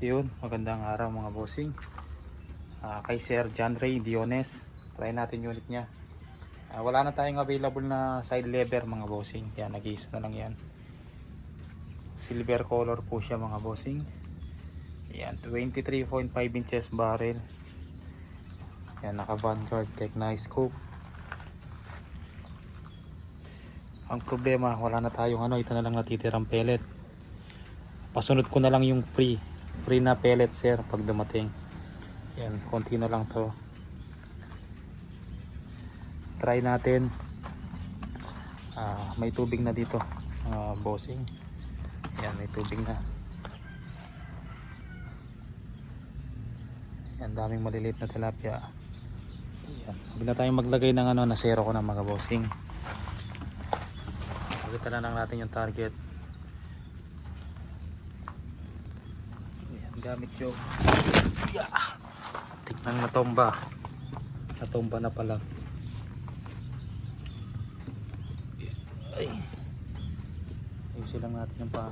Yun, magandang araw mga bossing. Kay Sir John Ray Diones, try natin unit niya. Wala na tayong available na side lever mga bossing, kaya nag-iisa na lang yan. Silver color po siya mga bossing. Yan, 23.5 inches barrel. Yan, naka Vanguard Tech na scope. Ang problema, wala na tayong ito na lang natitirang pellet. Pasunod ko na lang yung free na pellet sir pag dumating. Yan, konti na lang to. Try natin. May tubig na dito bossing. Yan, may tubig na. Yan, daming maliliit na tilapia. Yan, huwag na tayong maglagay ng na zero ko na mga bossing. Pakita na lang natin yung target. Gamit yung tignan natomba na pala. Ay, ayusin lang natin yung pa.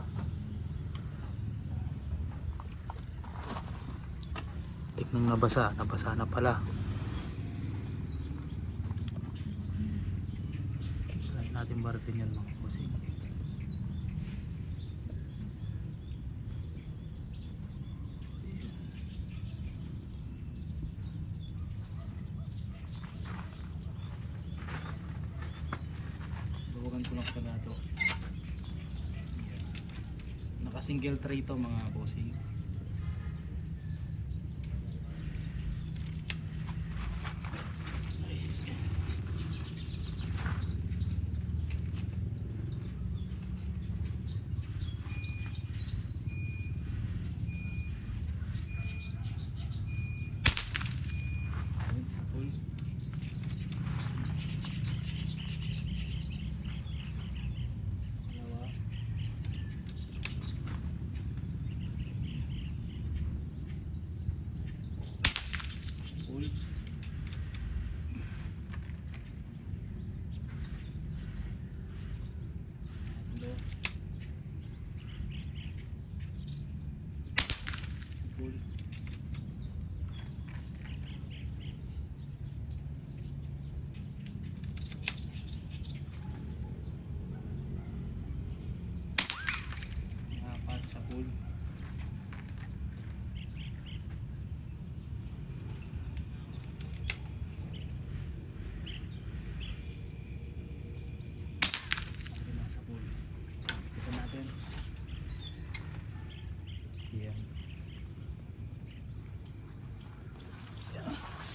Tignan nabasa na pala. Try natin baratin yan mga bossing. Ko lang pala ito. Naka single tray to mga bossing.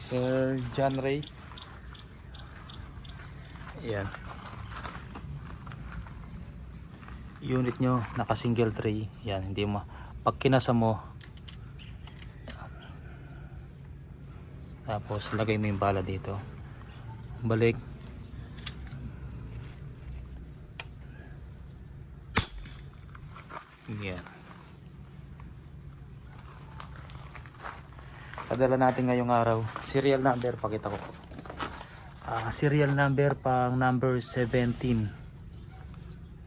Sir John Ray. Ayan. Unit nyo naka single tray. Yan, hindi mo pag kinasa mo. Yan. Tapos lagay mo yung bala dito. Balik. Yan. Padala natin ngayong araw. Serial number, pakita ko po. Serial number pang number 17.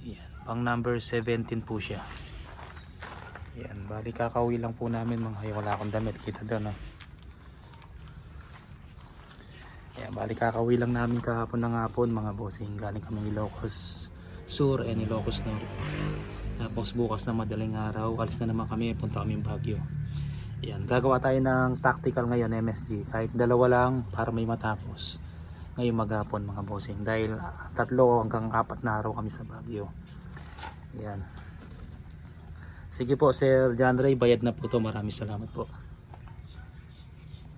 Yan, pang number 17 po siya. Yan, bali kakauwi lang po namin mga kayo. Wala akong damit, kita doon. Yan, bali kakauwi lang namin kahapon ng hapon mga bossing. Galing kami Ilocos Sur and Ilocos North. Tapos bukas na madaling araw, alis na naman kami, punta kami Baguio. Yan, gagawa tayo ng tactical ngayon MSG, kahit dalawa lang para may matapos ngayong maghapon mga bossing, dahil 3 hanggang 4 na araw kami sa Baguio. Yan, sige po Sir John Ray, bayad na po to, maraming salamat po.